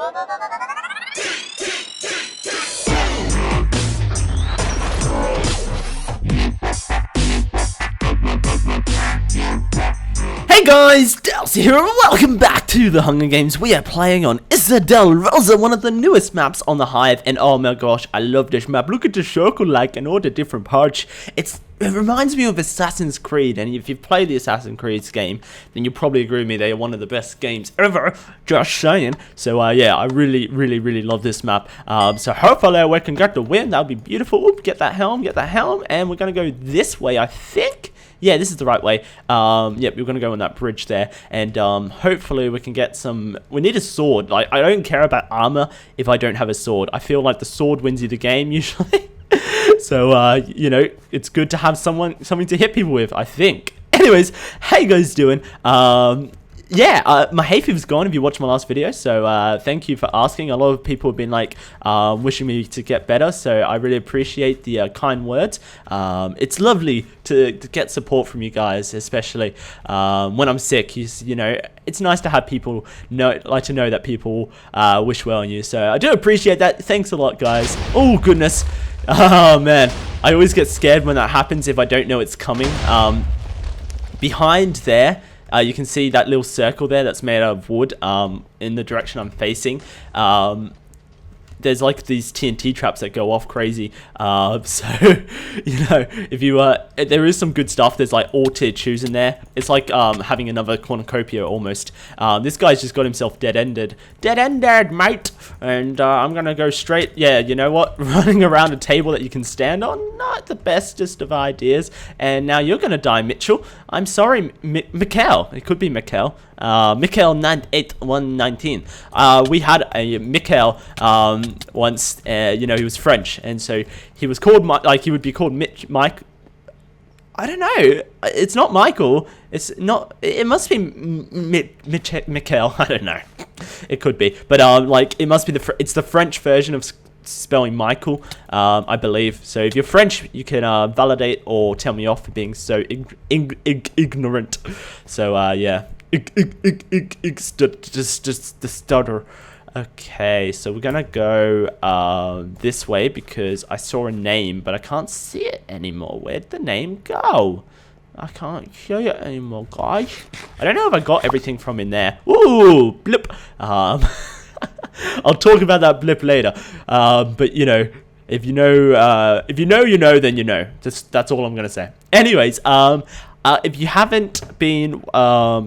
Hey guys, Dowsey here, and welcome back to the Hunger Games. We are playing on Isla, Rosa, one of the newest maps on the Hive, and oh my gosh, I love this map. Look at the circle like and all the different parts. It reminds me of Assassin's Creed, and if you've played the Assassin's Creed game, then you'll probably agree with me, they are one of the best games ever, just saying. So yeah, I really love this map. So hopefully we can get the win. That would be beautiful. Oop, get that helm, and we're gonna go this way, I think. Yeah, this is the right way. Yep, we're gonna go on that bridge there, and hopefully we can get some. We need a sword. Like, I don't care about armor if I don't have a sword. I feel like the sword wins you the game usually. So you know, it's good to have something to hit people with, I think. Anyways, how you guys doing? Yeah, my hay fever's gone if you watched my last video, so thank you for asking. A lot of people have been like wishing me to get better, so I really appreciate the kind words. It's lovely to get support from you guys, especially when I'm sick. You know, it's nice to have people know that people wish well on you, so I do appreciate that. Thanks a lot, guys. Oh goodness, oh man, I always get scared when that happens if I don't know it's coming. Behind there, you can see that little circle there that's made out of wood in the direction I'm facing. There's like these TNT traps that go off crazy. So, you know, if you there is some good stuff. There's like all tier 2s in there. It's like having another cornucopia almost. This guy's just got himself dead-ended, mate. And I'm gonna go straight. Yeah, you know what? Running around a table that you can stand on, not the bestest of ideas. And now you're gonna die, Mitchell. I'm sorry, Mikhail. It could be Mikhail. Mikhail 98119. We had a Mikhail once. You know, he was French, and so he was called he would be called Mike. I don't know. It's not Michael. It's not. It must be Mikhail. I don't know. It could be, but like it must be it's the French version of spelling Michael, I believe. So if you're French, you can validate or tell me off for being so ignorant. So yeah. Just the stutter. Okay, so we're gonna go this way because I saw a name, but I can't see it anymore. Where'd the name go? I can't hear it anymore, guys. I don't know if I got everything from in there. Ooh, blip. I'll talk about that blip later. But you know, if you know, you know, then you know. That's all I'm gonna say. Anyways, if you haven't been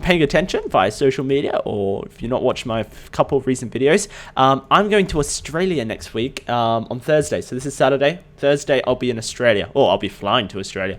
paying attention via social media, or if you're not watching my couple of recent videos, I'm going to Australia next week on Thursday. So this is Saturday. Thursday, I'll be in Australia. Or I'll be flying to Australia.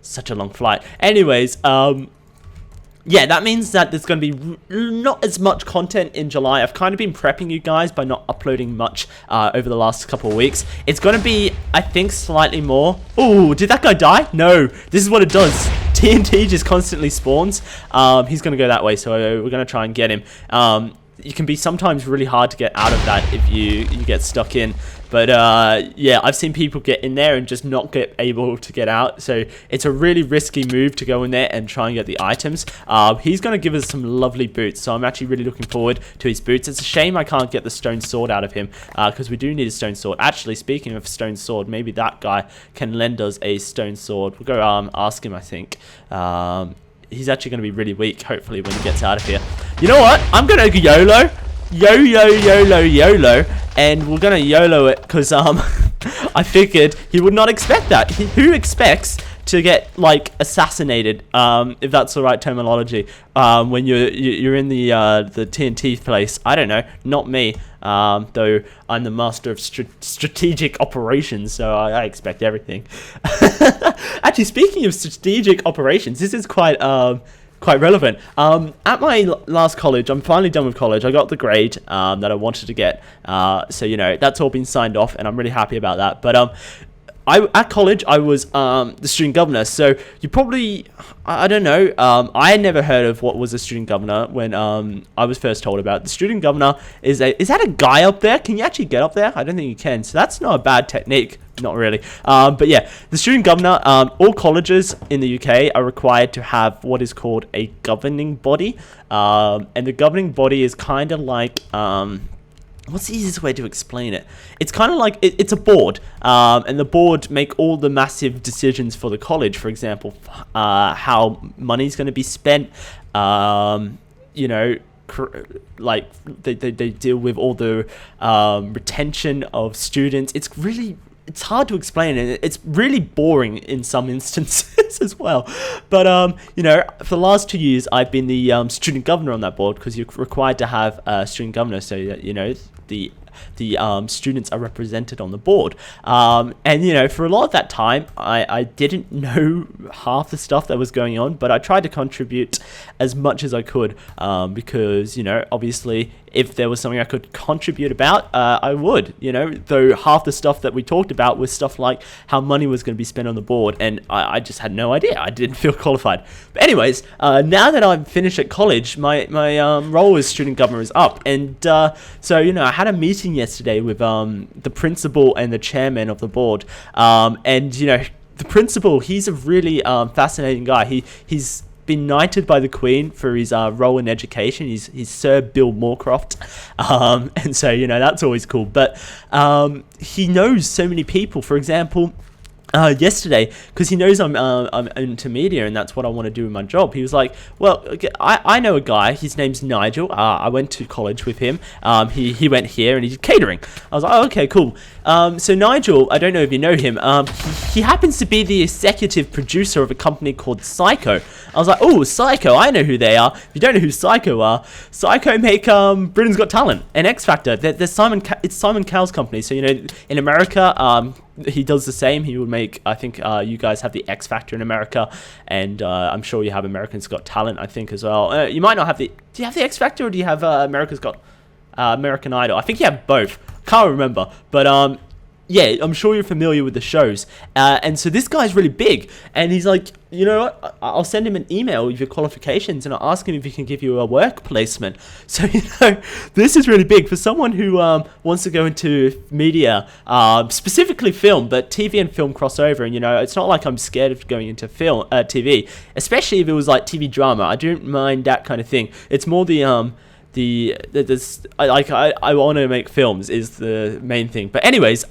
Such a long flight. Anyways, yeah, that means that there's going to be not as much content in July. I've kind of been prepping you guys by not uploading much over the last couple of weeks. It's going to be, I think, slightly more. Oh, did that guy die? No, this is what it does. TNT just constantly spawns. He's going to go that way, so we're going to try and get him. You can be sometimes really hard to get out of that if you get stuck in. But yeah, I've seen people get in there and just not get able to get out. So it's a really risky move to go in there and try and get the items. He's going to give us some lovely boots. So I'm actually really looking forward to his boots. It's a shame I can't get the stone sword out of him because we do need a stone sword. Actually, speaking of stone sword, maybe that guy can lend us a stone sword. We'll go ask him, I think. He's actually going to be really weak, hopefully, when he gets out of here. You know what? I'm going to YOLO. YOLO. And we're going to YOLO it because I figured he would not expect that. Who expects to get, like, assassinated, if that's the right terminology, when you're in the TNT place? I don't know. Not me. Though I'm the master of strategic operations, so I expect everything. Actually, speaking of strategic operations, this is quite relevant. At my last college, I'm finally done with college. I got the grade that I wanted to get. So, you know, that's all been signed off, and I'm really happy about that. But at college, I was the student governor. So you probably, I don't know. I had never heard of what was a student governor when I was first told about it. The student governor is that a guy up there? Can you actually get up there? I don't think you can. So that's not a bad technique. Not really. But yeah, the student governor, all colleges in the UK are required to have what is called a governing body. And the governing body is kind of like, what's the easiest way to explain it? It's kind of like it's a board, and the board make all the massive decisions for the college. For example, how money's going to be spent. You know, like they deal with all the retention of students. It's hard to explain, and it's really boring in some instances as well. But you know, for the last 2 years, I've been the student governor on that board, because you're required to have a student governor, so that, you know, the students are represented on the board. And, you know, for a lot of that time, I didn't know half the stuff that was going on, but I tried to contribute as much as I could, because, you know, obviously, if there was something I could contribute about, I would, you know, though half the stuff that we talked about was stuff like how money was going to be spent on the board, and I just had no idea. I didn't feel qualified. But anyways, now that I'm finished at college, my role as student governor is up, and so, you know, I had a meeting yesterday with the principal and the chairman of the board, and, you know, the principal, he's a really fascinating guy. He's been knighted by the Queen for his role in education. He's Sir Bill Moorcroft, and so, you know, that's always cool. But he knows so many people. For example, yesterday, because he knows I'm into media and that's what I want to do in my job, he was like, well, okay, I know a guy, his name's Nigel, I went to college with him, he went here and he did catering. I was like, oh, okay, cool. So Nigel, I don't know if you know him, he happens to be the executive producer of a company called Psycho. I was like, oh, Psycho, I know who they are. If you don't know who Psycho are, Psycho make Britain's Got Talent and X Factor. It's Simon Cowell's company. So, you know, in America, he does the same. He would make, I think, you guys have the X Factor in America, and I'm sure you have America's Got Talent, I think, as well. You might not have do you have the X Factor, or do you have America's Got American Idol? I think you have both. Can't remember, but yeah, I'm sure you're familiar with the shows. And so this guy's really big, and he's like, you know what, I'll send him an email with your qualifications, and I'll ask him if he can give you a work placement. So, you know, this is really big for someone who wants to go into media, specifically film, but TV and film crossover. And, you know, it's not like I'm scared of going into film, TV, especially if it was like TV drama. I don't mind that kind of thing. It's more I want to make films is the main thing. But anyways,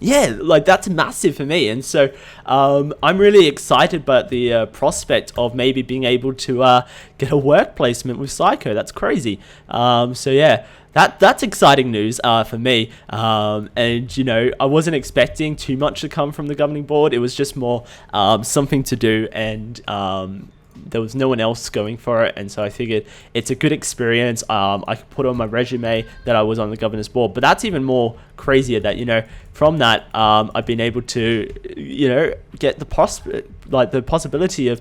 yeah, like that's massive for me, and so I'm really excited about the prospect of maybe being able to get a work placement with Psycho. That's crazy. So yeah, that's exciting news for me. And, you know, I wasn't expecting too much to come from the governing board. It was just more something to do, and there was no one else going for it, and so I figured it's a good experience. I could put on my resume that I was on the governor's board, but that's even more crazier that, you know, from that I've been able to, you know, get the possibility of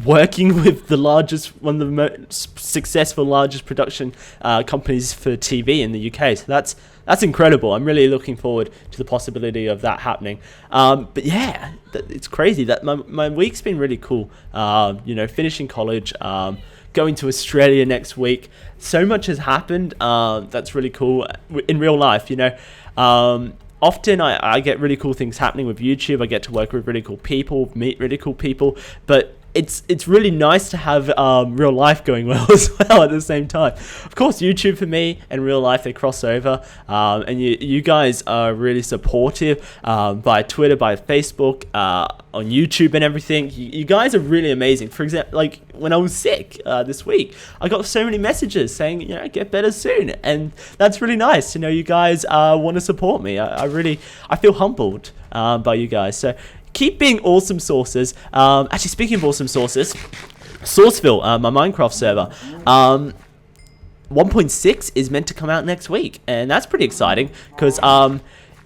working with one of the most successful, largest production companies for TV in the UK. So that's incredible. I'm really looking forward to the possibility of that happening. But yeah, it's crazy that my week's been really cool. You know, finishing college, going to Australia next week. So much has happened. That's really cool in real life, you know. Often I get really cool things happening with YouTube. I get to work with really cool people, meet really cool people, but it's really nice to have real life going well as well at the same time. Of course, YouTube for me and real life, they cross over, and you guys are really supportive by Twitter, by Facebook, on YouTube and everything. You guys are really amazing. For example, like when I was sick this week, I got so many messages saying, you know, get better soon, and that's really nice to know you guys want to support me. I feel humbled by you guys. So keep being awesome sources. Actually, speaking of awesome sources, Sourceville, my Minecraft server, 1.6 is meant to come out next week, and that's pretty exciting because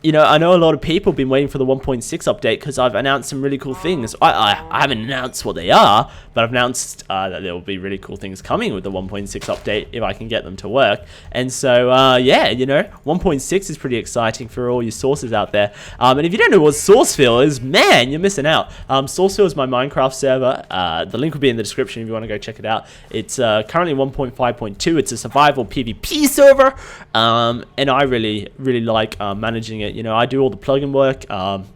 you know, I know a lot of people have been waiting for the 1.6 update because I've announced some really cool things. I haven't announced what they are, but I've announced that there will be really cool things coming with the 1.6 update if I can get them to work. And so, yeah, you know, 1.6 is pretty exciting for all your sources out there. And if you don't know what Sourceville is, man, you're missing out. Sourceville is my Minecraft server. The link will be in the description if you want to go check it out. It's currently 1.5.2. It's a survival PvP server, and I really like managing it. You know, I do all the plugin work.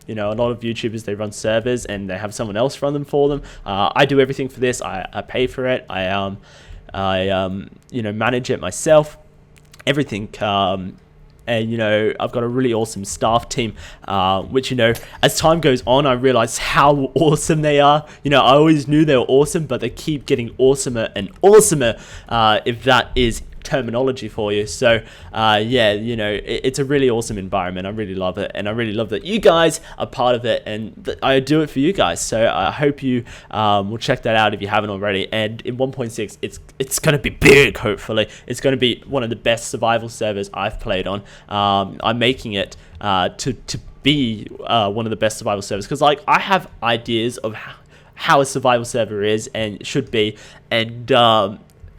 You know, a lot of YouTubers, they run servers and they have someone else run them for them. I do everything for this. I pay for it. I you know, manage it myself. everything. And, you know, I've got a really awesome staff team, which, you know, as time goes on, I realize how awesome they are. You know, I always knew they were awesome, but they keep getting awesomer and awesomer, if that is terminology for you. So yeah, you know, it's a really awesome environment. I really love it, and I really love that you guys are part of it, and I do it for you guys. So I hope you will check that out if you haven't already. And in 1.6, it's going to be big. Hopefully it's going to be one of the best survival servers I've played on. I'm making it to be one of the best survival servers, because like I have ideas of how a survival server is and should be, and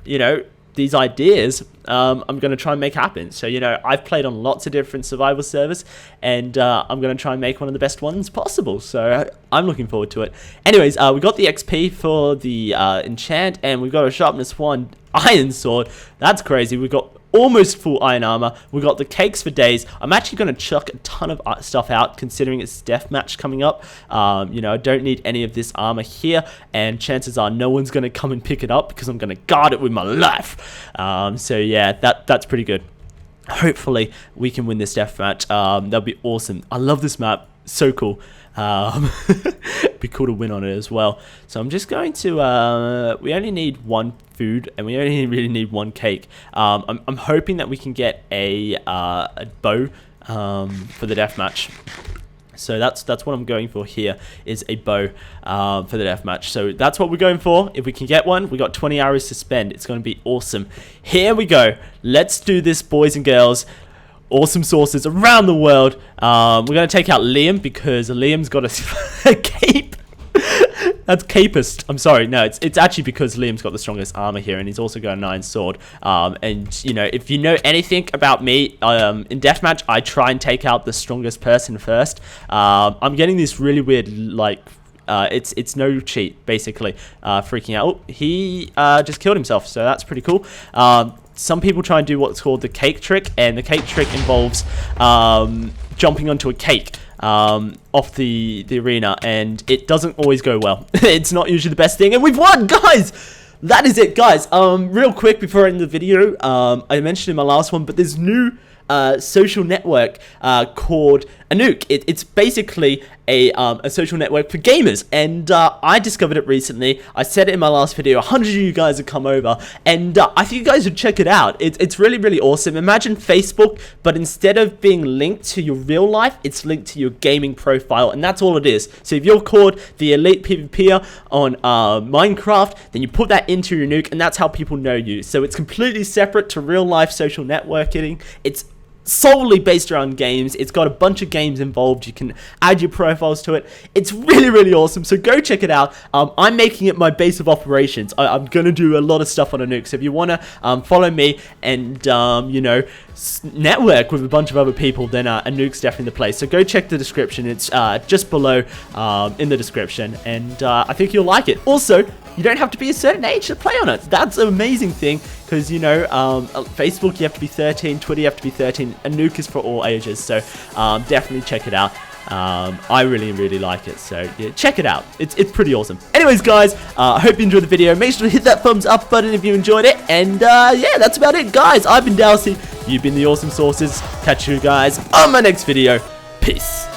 you know, these ideas I'm going to try and make happen. So, you know, I've played on lots of different survival servers, and I'm going to try and make one of the best ones possible. So I'm looking forward to it. Anyways, we got the XP for the enchant, and we've got a sharpness 1 iron sword. That's crazy. We've got almost full iron armor. We got the cakes for days. I'm actually going to chuck a ton of stuff out, considering it's deathmatch coming up. You know, I don't need any of this armor here, and chances are no one's going to come and pick it up because I'm going to guard it with my life. So yeah, that's pretty good. Hopefully we can win this deathmatch. That'll be awesome. I love this map. So cool. Be cool to win on it as well. So I'm just going to we only need 1 food, and we only really need 1 cake. I'm hoping that we can get a bow for the deathmatch. So that's what I'm going for here, is a bow for the deathmatch. So that's what we're going for. If we can get one, we got 20 hours to spend. It's going to be awesome. Here we go. Let's do this, boys and girls. Awesome sources around the world. We're going to take out Liam, because Liam's got a cape. That's capist. I'm sorry. No, it's actually because Liam's got the strongest armor here, and he's also got an iron sword. And, you know, if you know anything about me, in deathmatch, I try and take out the strongest person first. I'm getting this really weird, like, it's no cheat, basically, freaking out. Oh, he just killed himself, so that's pretty cool. Some people try and do what's called the cake trick, and the cake trick involves jumping onto a cake off the arena, and it doesn't always go well. It's not usually the best thing, and we've won, guys! That is it, guys. Real quick before I end the video, I mentioned in my last one, but there's new social network called Anouk. It's basically a social network for gamers, and I discovered it recently. I said it in my last video. 100 of you guys have come over, and I think you guys should check it out. It's really, really awesome. Imagine Facebook, but instead of being linked to your real life, it's linked to your gaming profile, and that's all it is. So if you're called the elite PvPer on Minecraft, then you put that into your Anouk, and that's how people know you. So it's completely separate to real life social networking. It's solely based around games. It's got a bunch of games involved. You can add your profiles to it. It's really, really awesome. So go check it out. I'm making it my base of operations. I'm going to do a lot of stuff on Anouk. So if you want to follow me and, you know, network with a bunch of other people, then Anouk's definitely the place. So go check the description. It's just below in the description. And I think you'll like it. Also, you don't have to be a certain age to play on it. That's an amazing thing, because, you know, Facebook, you have to be 13, Twitter, you have to be 13, Anouk is for all ages, so definitely check it out. I really, really like it, so yeah, check it out. It's pretty awesome. Anyways, guys, I hope you enjoyed the video. Make sure to hit that thumbs up button if you enjoyed it, and yeah, that's about it, guys. I've been Dowsey, you've been the Awesome Sources. Catch you guys on my next video. Peace.